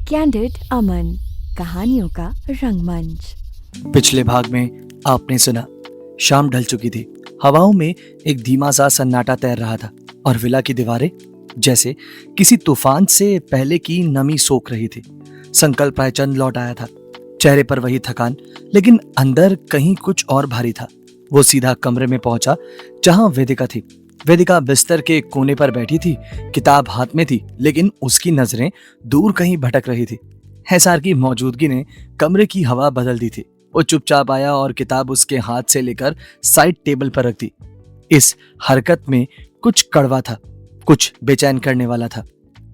Candid अमन, कहानियों का रंगमंच। पिछले भाग में आपने सुना, शाम ढल चुकी थी। हवाओं में एक धीमा सा सन्नाटा तैर रहा था और विला की दीवारें जैसे किसी तूफान से पहले की नमी सोख रही थी। संकल्प रायचंद लौट आया था, चेहरे पर वही थकान, लेकिन अंदर कहीं कुछ और भारी था। वो सीधा कमरे में पहुंचा जहां वेदिका थी। वेदिका बिस्तर के कोने पर बैठी थी, किताब हाथ में थी, लेकिन उसकी नजरें दूर कहीं भटक रही थी। एसआर की मौजूदगी ने कमरे की हवा बदल दी थी। वो चुपचाप आया और किताब उसके हाथ से लेकर साइड टेबल पर रख दी। इस हरकत में कुछ कड़वा था, कुछ बेचैन करने वाला था।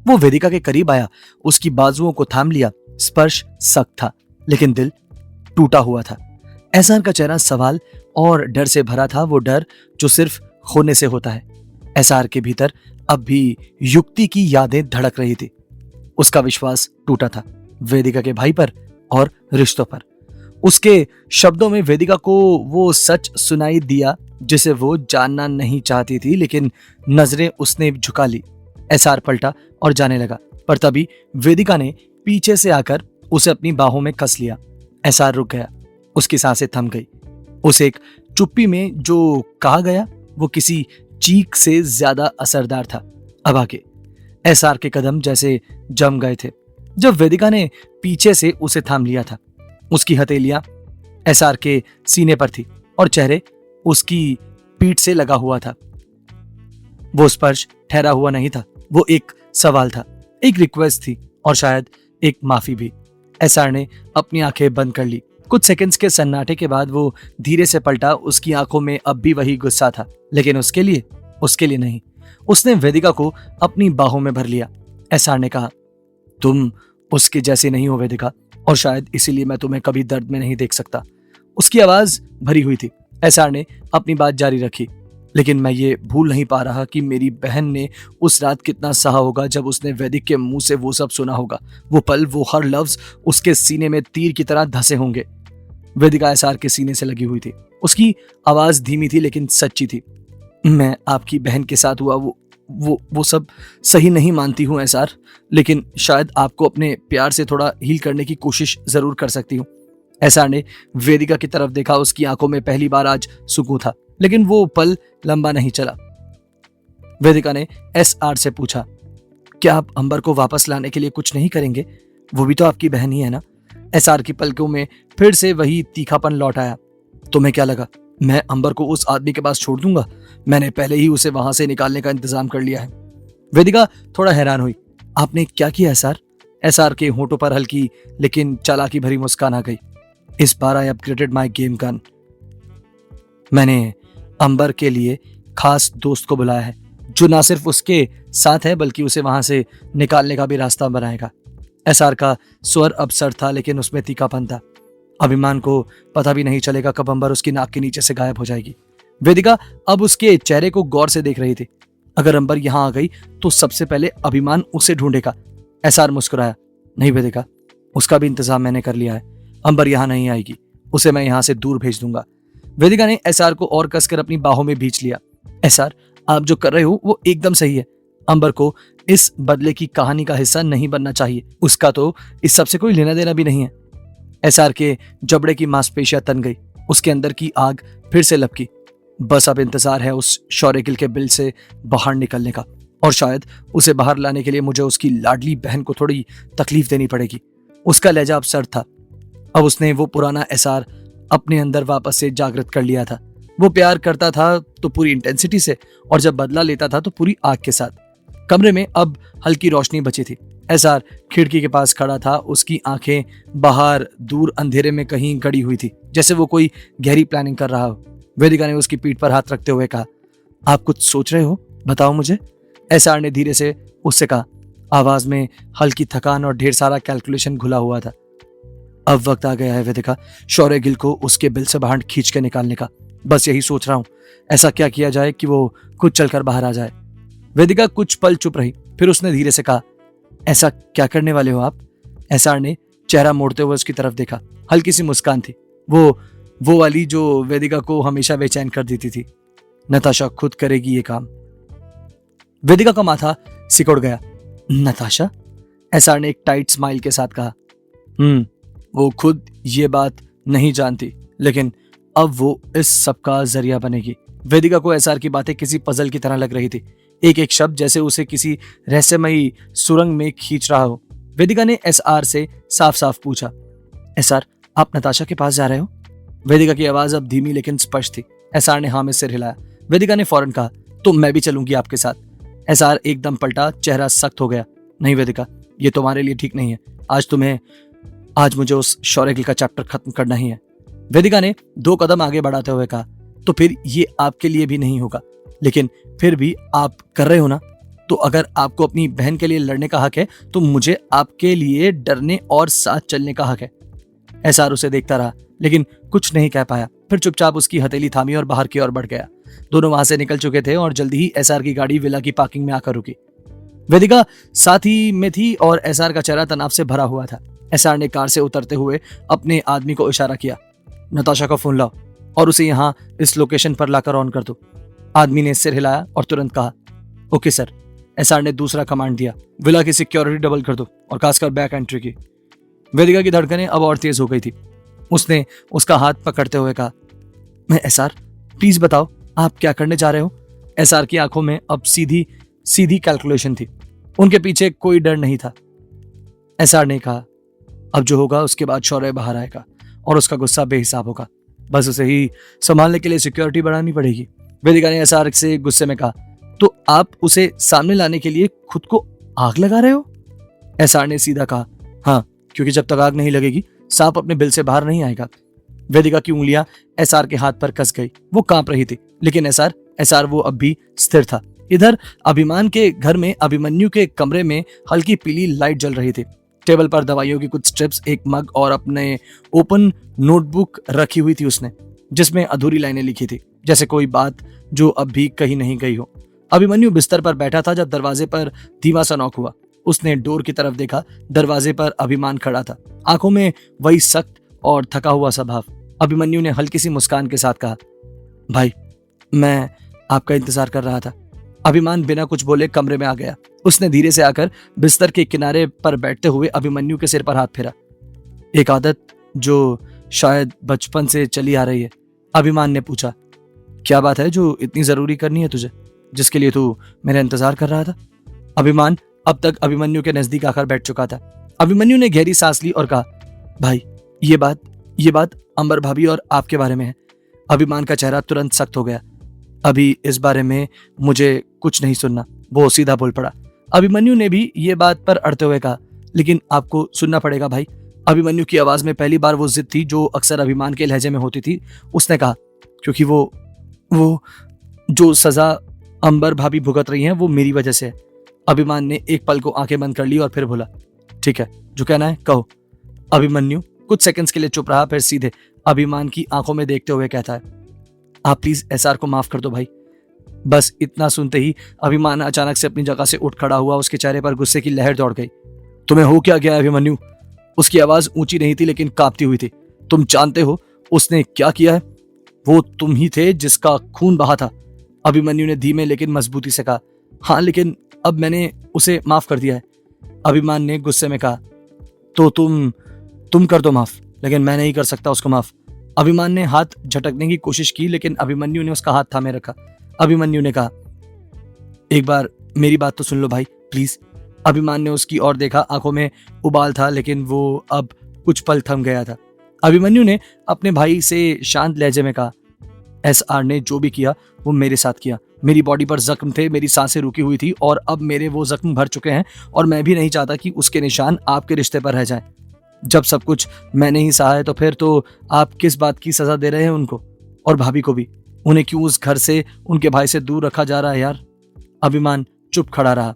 वो वेदिका के करीब आया, उसकी बाजुओं को थाम लिया। स्पर्श सख्त था, लेकिन दिल टूटा हुआ था। एसआर का चेहरा सवाल और डर से भरा था, वो डर जो सिर्फ खोने से होता है। एसआर के भीतर अब भी युक्ति की यादें धड़क रही थी। उसका विश्वास टूटा था, वेदिका के भाई पर और रिश्तों पर। उसके शब्दों में वेदिका को वो सच सुनाई दिया जिसे वो जानना नहीं चाहती थी, लेकिन नजरें उसने झुका ली। एसआर पलटा और जाने लगा, पर तभी वेदिका ने पीछे से आकर उसे अपनी बाहों में कस लिया। एसआर रुक गया, उसकी सांसें थम गई। उस एक चुप्पी में जो कहा गया वो किसी चीख से ज्यादा असरदार था। अब आगे एसआर के कदम जैसे जम गए थे जब वेदिका ने पीछे से उसे थाम लिया था। उसकी हथेलियां एसआर के सीने पर थी और चेहरे उसकी पीठ से लगा हुआ था। वो स्पर्श ठहरा हुआ नहीं था, वो एक सवाल था, एक रिक्वेस्ट थी और शायद एक माफी भी। एसआर ने अपनी आंखें बंद कर ली। कुछ सेकंड्स के सन्नाटे के बाद वो धीरे से पलटा। उसकी आंखों में अब भी वही गुस्सा था, लेकिन उसके लिए नहीं। उसने वेदिका को अपनी बाहों में भर लिया। एसआर ने कहा, तुम उसके जैसी नहीं हो वेदिका, और शायद इसीलिए मैं तुम्हें कभी दर्द में नहीं देख सकता। उसकी आवाज भरी हुई थी। एसआर ने अपनी बात जारी रखी, लेकिन मैं ये भूल नहीं पा रहा कि मेरी बहन ने उस रात कितना सहा होगा जब उसने वैदिक के मुंह से वो सब सुना होगा। वो पल, वो हर लफ्ज उसके सीने में तीर की तरह धंसे होंगे। वेदिका एसआर के सीने से लगी हुई थी। उसकी आवाज धीमी थी लेकिन सच्ची थी। मैं आपकी बहन के साथ हुआ वो सब सही नहीं मानती हूँ एसआर, लेकिन शायद आपको अपने प्यार से थोड़ा हील करने की कोशिश जरूर कर सकती हूँ। एसआर ने वेदिका की तरफ देखा। उसकी आंखों में पहली बार आज सुकून था, लेकिन वो पल लंबा नहीं चला। वेदिका ने एसआर से पूछा, क्या आप अंबर को वापस लाने के लिए कुछ नहीं करेंगे? वो भी तो आपकी बहन ही है ना? एसआर की पलकों में फिर से वही तीखापन लौट आया। तुम्हें क्या लगा मैं अंबर को उस आदमी के पास छोड़ दूंगा? मैंने पहले ही उसे वहां से निकालने का इंतजाम कर लिया है। वेदिका थोड़ा हैरान हुई। आपने क्या किया एसआर? एसआर के होंठों पर हल्की लेकिन चालाकी भरी मुस्कान आ गई। इस बार आई अपग्रेडेड माय गेम गन। मैंने अंबर के लिए खास दोस्त को बुलाया है, जो ना सिर्फ उसके साथ है बल्कि उसे वहां से निकालने का भी रास्ता बनाएगा। एसआर का स्वर अबसर था, लेकिन उसमें तीखापन था। अभिमान को पता भी नहीं चलेगा कब अंबर उसकी नाक के नीचे से गायब हो जाएगी। वेदिका अब उसके चेहरे को गौर से देख रही थी। अगर अंबर यहां आ गई तो सबसे पहले अभिमान उसे ढूंढेगा। एसआर मुस्कुराया, नहीं वेदिका, उसका भी इंतजाम मैंने कर लिया है। अंबर यहां नहीं आएगी, उसे मैं यहां से दूर भेज दूंगा। वेदिका ने एसआर को और कसकर अपनी बाहों में भींच लिया। एसआर, आप जो कर रहे हो वो एकदम सही है। अंबर को इस बदले की कहानी का हिस्सा नहीं बनना चाहिए। उसका तो इस सबसे कोई लेना देना भी नहीं है। एसआर के जबड़े की मांसपेशियां तन गई। उसके अंदर की आग फिर से लपकी। बस अब इंतजार है उस शौर्यगिल के बिल से बाहर निकलने का, और शायद उसे बाहर लाने के लिए मुझे उसकी लाडली बहन को थोड़ी तकलीफ देनी पड़ेगी। उसका लहजा अबसर था। अब उसने वो पुराना एसआर अपने अंदर वापस से जागृत कर लिया था। वो प्यार करता था तो पूरी इंटेंसिटी से, और जब बदला लेता था तो पूरी आग के साथ। कमरे में अब हल्की रोशनी बची थी। एसआर खिड़की के पास खड़ा था। उसकी आंखें बाहर दूर अंधेरे में कहीं गड़ी हुई थी, जैसे वो कोई गहरी प्लानिंग कर रहा हो। वेदिका ने उसकी पीठ पर हाथ रखते हुए कहा, आप कुछ सोच रहे हो? बताओ मुझे। एसआर ने धीरे से उससे कहा, आवाज में हल्की थकान और ढेर सारा कैलकुलेशन घुला हुआ था। अब वक्त आ गया है वेदिका, शौर्यगिल को उसके बिल से बाहर खींच के निकालने का। बस यही सोच रहा हूं, ऐसा क्या किया जाए कि वो खुद चलकर बाहर आ जाए। वेदिका कुछ पल चुप रही, फिर उसने धीरे से कहा, ऐसा क्या करने वाले हो आप? एसआर ने चेहरा मोड़ते हुए उसकी तरफ देखा। हल्की सी मुस्कान थी, वो वाली जो वेदिका को हमेशा बेचैन कर देती थी। नताशा खुद करेगी ये काम। वेदिका का माथा सिकुड़ गया। नताशा? एसआर ने एक टाइट स्माइल के साथ कहा। वो खुद ये बात नहीं जानती, लेकिन अब वो इस सब का जरिया बनेगी। वेदिका को एसआर की बातें किसी पजल की तरह लग रही थी, एक एक शब्द जैसे उसे किसी रहस्यमयी सुरंग में खींच रहा हो। वेदिका ने एसआर से साफ साफ पूछा, एसआर आप नताशा के पास जा रहे हो? वेदिका की आवाज अब धीमी लेकिन स्पष्ट थी। एसआर ने हाँ में सिर हिलाया। वेदिका ने फौरन कहा, तो मैं भी चलूंगी आपके साथ। एसआर एकदम पलटा, चेहरा सख्त हो गया। नहीं वेदिका, ये तुम्हारे लिए ठीक नहीं है। आज मुझे उस शौर्य का चैप्टर खत्म करना ही है। वेदिका ने 2 कदम आगे बढ़ाते हुए कहा, तो फिर ये आपके लिए भी नहीं होगा, लेकिन फिर भी आप कर रहे हो ना? तो अगर आपको अपनी बहन के लिए लड़ने का हक है तो मुझे आपके लिए डरने और साथ चलने का हक है। एसआर उसे देखता रहा लेकिन कुछ नहीं कह पाया। फिर चुपचाप उसकी हथेली थामी और बाहर की ओर बढ़ गया। दोनों वहां से निकल चुके थे और जल्दी ही एसआर की गाड़ी विला की पार्किंग में आकर रुकी। वेदिका साथ ही में थी और एसआर का चेहरा तनाव से भरा हुआ था। एसआर ने कार से उतरते हुए अपने आदमी को इशारा किया, नताशा का फोन लाओ और उसे यहाँ इस लोकेशन पर लाकर ऑन कर दो। आदमी ने सिर हिलाया और तुरंत कहा, ओके सर। एसआर ने दूसरा कमांड दिया, विला की सिक्योरिटी डबल कर दो और खासकर बैक एंट्री की। वेदिका की धड़कनें अब और तेज हो गई थी। उसने उसका हाथ पकड़ते हुए कहा, मैं एसआर प्लीज बताओ आप क्या करने जा रहे हो? एसआर की आंखों में अब सीधी सीधी कैलकुलेशन थी, उनके पीछे कोई डर नहीं था। एसआर ने कहा, अब जो होगा उसके बाद शौर्य बाहर आएगा और उसका गुस्सा बेहिसाब होगा, बस उसे ही संभालने के लिए सिक्योरिटी बढ़ानी पड़ेगी। वेदिका ने एसआर से गुस्से में कहा, तो आप उसे सामने लाने के लिए खुद को आग लगा रहे हो? एसआर ने सीधा कहा, हाँ, क्योंकि जब तक आग नहीं लगेगी सांप अपने बिल से बाहर नहीं आएगा। वेदिका की उंगलियां एसआर के हाथ पर कस गई। वो कांप रही थी, लेकिन एसआर वो अब भी स्थिर था। इधर अभिमान के घर में अभिमन्यु के कमरे में हल्की पीली लाइट जल रही थी। टेबल पर दवाइयों की कुछ स्ट्रिप्स, एक मग और अपने ओपन नोटबुक रखी हुई थी उसने, जिसमें अधूरी लाइनें लिखी थी, जैसे कोई बात जो अब भी कहीं नहीं गई हो। अभिमन्यु बिस्तर पर बैठा था जब दरवाजे पर धीमा सा नॉक हुआ। उसने डोर की तरफ देखा। दरवाजे पर अभिमान खड़ा था, आंखों में वही सख्त और थका हुआ सा भाव। अभिमन्यु ने हल्की सी मुस्कान के साथ कहा, भाई मैं आपका इंतजार कर रहा था। अभिमान बिना कुछ बोले कमरे में आ गया। उसने धीरे से आकर बिस्तर के किनारे पर बैठते हुए अभिमन्यु के सिर पर हाथ फेरा। एक आदत जो शायद बचपन से चली आ रही है। अभिमान ने पूछा, क्या बात है जो इतनी जरूरी करनी है तुझे, जिसके लिए तू मेरा इंतजार कर रहा था? अभिमान अब तक अभिमन्यु के नजदीक आकर बैठ चुका था। अभिमन्यु ने गहरी सांस ली और कहा, भाई ये बात अंबर भाभी और आपके बारे में है। अभिमान का चेहरा तुरंत सख्त हो गया। अभी इस बारे में मुझे कुछ नहीं सुनना, वो सीधा बोल पड़ा। अभिमन्यु ने भी ये बात पर अड़ते हुए कहा, लेकिन आपको सुनना पड़ेगा भाई। अभिमन्यु की आवाज में पहली बार वो जिद थी जो अक्सर अभिमान के लहजे में होती थी। उसने कहा, क्योंकि वो जो सजा अंबर भाभी भुगत रही हैं वो मेरी वजह से है। अभिमान ने एक पल को आंखें बंद कर ली और फिर बोला, ठीक है, जो कहना है कहो। अभिमन्यु कुछ सेकंड्स के लिए चुप रहा, फिर सीधे अभिमान की आंखों में देखते हुए कहता है, आप प्लीज एसआर को माफ कर दो भाई। बस इतना सुनते ही अभिमान अचानक से अपनी जगह से उठ खड़ा हुआ। उसके चेहरे पर गुस्से की लहर दौड़ गई। तुम्हें हो क्या गया अभिमन्यु? उसकी आवाज ऊंची नहीं थी लेकिन कांपती हुई थी। तुम जानते हो उसने क्या किया है? वो तुम ही थे जिसका खून बहा था। अभिमन्यु ने धीमे लेकिन मजबूती से कहा, हाँ, लेकिन अब मैंने उसे माफ कर दिया है। अभिमान ने गुस्से में कहा, तो तुम कर दो माफ, लेकिन मैं नहीं कर सकता उसको माफ। अभिमान ने हाथ झटकने की कोशिश की, लेकिन अभिमन्यु ने उसका हाथ थामे रखा। अभिमन्यु ने कहा, एक बार मेरी बात तो सुन लो भाई प्लीज। अभिमान ने उसकी ओर देखा। आंखों में उबाल था, लेकिन वो अब कुछ पल थम गया था। अभिमन्यु ने अपने भाई से शांत लहजे में कहा, एसआर ने जो भी किया वो मेरे साथ किया। मेरी बॉडी पर जख्म थे, मेरी सांसें रुकी हुई थी और अब मेरे वो जख्म भर चुके हैं और मैं भी नहीं चाहता कि उसके निशान आपके रिश्ते पर रह जाएं। जब सब कुछ मैंने ही सहा है तो फिर तो आप किस बात की सजा दे रहे हैं उनको और भाभी को भी? उन्हें क्यों उस घर से, उनके भाई से दूर रखा जा रहा है यार? अभिमान चुप खड़ा रहा।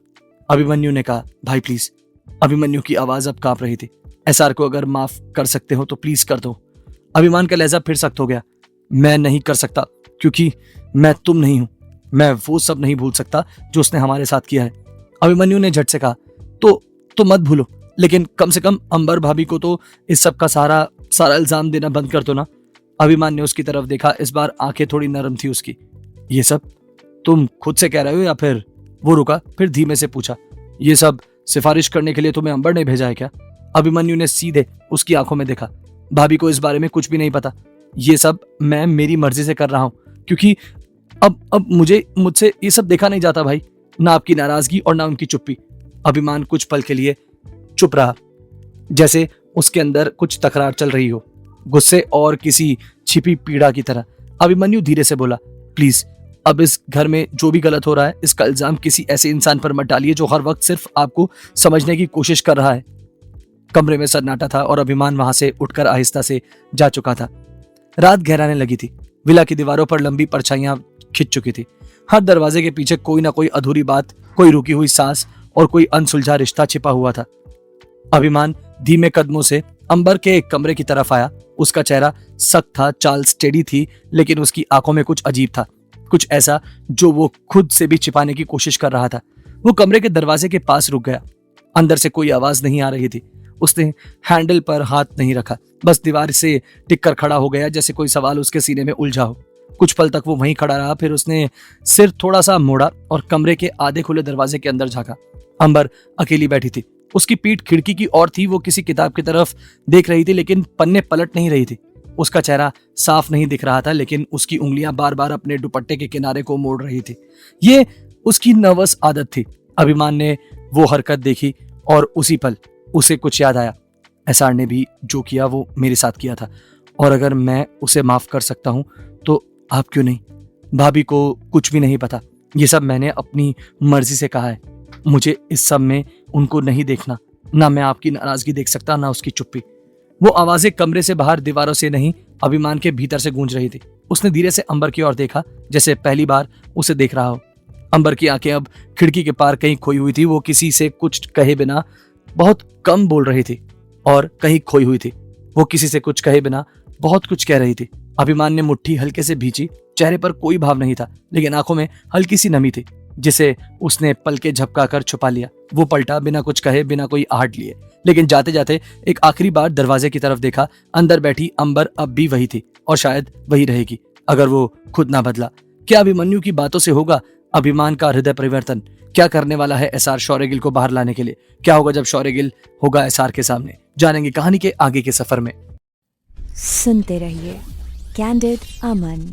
अभिमन्यु ने कहा, भाई प्लीज। अभिमन्यु की आवाज अब कांप रही थी। एसआर को अगर माफ कर सकते हो तो प्लीज कर दो। अभिमान का लहजा फिर सख्त हो गया। मैं नहीं कर सकता, क्योंकि मैं तुम नहीं हूं। मैं वो सब नहीं भूल सकता जो उसने हमारे साथ किया है। अभिमन्यु ने झट से कहा, तो मत भूलो, लेकिन कम से कम अंबर भाभी को तो इस सब का सारा इल्जाम देना बंद कर दो ना। अभिमान ने उसकी तरफ देखा। इस बार आंखें थोड़ी नरम थी उसकी। ये सब तुम खुद से कह रहे हो या फिर? वो रुका, फिर धीमे से पूछा, ये सब सिफारिश करने के लिए तुम्हें अंबर ने भेजा है क्या? अभिमन्यु ने सीधे उसकी आंखों में देखा। भाभी को इस बारे में कुछ भी नहीं पता। ये सब मैं मेरी मर्जी से कर रहा हूँ, क्योंकि अब मुझसे ये सब देखा नहीं जाता भाई। ना आपकी नाराजगी और ना उनकी चुप्पी। अभिमान कुछ पल के लिए चुप रहा, जैसे उसके अंदर कुछ तकरार चल रही हो, गुस्से और किसी छिपी पीड़ा की तरह। अभिमन्यु धीरे से बोला, प्लीज अब इस घर में जो भी गलत हो रहा है, इसका इल्जाम किसी ऐसे इंसान पर मत डालिए जो हर वक्त सिर्फ आपको समझने की कोशिश कर रहा है। कमरे में सन्नाटा था और अभिमान वहां से उठकर आहिस्ता से जा चुका था। रात गहराने लगी थी। विला की दीवारों पर लंबी परछाइयां खिंच चुकी थी। हर दरवाजे के पीछे कोई ना कोई अधूरी बात, कोई रुकी हुई सांस और कोई अनसुलझा रिश्ता छिपा हुआ था। अभिमान धीमे कदमों से अंबर के एक कमरे की तरफ आया। उसका चेहरा सख्त था, चाल स्टेडी थी, लेकिन उसकी आंखों में कुछ अजीब था, कुछ ऐसा जो वो खुद से भी छिपाने की कोशिश कर रहा था। वो कमरे के दरवाजे के पास रुक गया। अंदर से कोई आवाज नहीं आ रही थी। उसने हैंडल पर हाथ नहीं रखा, बस दीवार से टिककर खड़ा हो गया, जैसे कोई सवाल उसके सीने में उलझा हो। कुछ पल तक वो वहीं खड़ा रहा, फिर उसने सिर थोड़ा सा मोड़ा और कमरे के आधे खुले दरवाजे के अंदर झांका। अंबर अकेली बैठी थी। उसकी पीठ खिड़की की ओर थी। वो किसी किताब की तरफ देख रही थी, लेकिन पन्ने पलट नहीं रही थी। उसका चेहरा साफ नहीं दिख रहा था, लेकिन उसकी उंगलियां बार बार अपने दुपट्टे के किनारे को मोड़ रही थी। ये उसकी नर्वस आदत थी। अभिमान ने वो हरकत देखी और उसी पल उसे कुछ याद आया। एसआर ने भी जो किया वो मेरे साथ किया था, और अगर मैं उसे माफ कर सकता हूं तो आप क्यों नहीं? भाभी को कुछ भी नहीं पता। ये सब मैंने अपनी मर्जी से कहा है। मुझे इस सब में उनको नहीं देखना। ना मैं आपकी नाराजगी देख सकता, ना उसकी चुप्पी। वो आवाजें कमरे से बाहर, दीवारों से नहीं, अभिमान के भीतर से गूंज रही थी। उसने धीरे से अंबर की ओर देखा, जैसे पहली बार उसे देख रहा हो। अंबर की आंखें अब खिड़की के पार कहीं खोई हुई थी। वो किसी से कुछ कहे बिना बहुत कम बोल रही थी और कहीं खोई हुई थी। वो किसी से कुछ कहे बिना बहुत कुछ कह रही थी। अभिमान ने मुट्ठी हल्के से भींची। चेहरे पर कोई भाव नहीं था, लेकिन आंखों में हल्की सी नमी थी, जिसे उसने पलके झपकाकर छुपा लिया। वो पलटा, बिना कुछ कहे, बिना कोई आहट लिए, लेकिन जाते जाते एक आखिरी बार दरवाजे की तरफ देखा। अंदर बैठी अंबर अब भी वही थी और शायद वही रहेगी अगर वो खुद ना बदला। क्या अभिमन्यु की बातों से होगा अभिमान का हृदय परिवर्तन? क्या करने वाला है एसआर शौर्यगिल को बाहर लाने के लिए? क्या होगा जब शौर्यगिल होगा एसआर के सामने? जानेंगे कहानी के आगे के सफर में। सुनते रहिए कैंडिड अमन।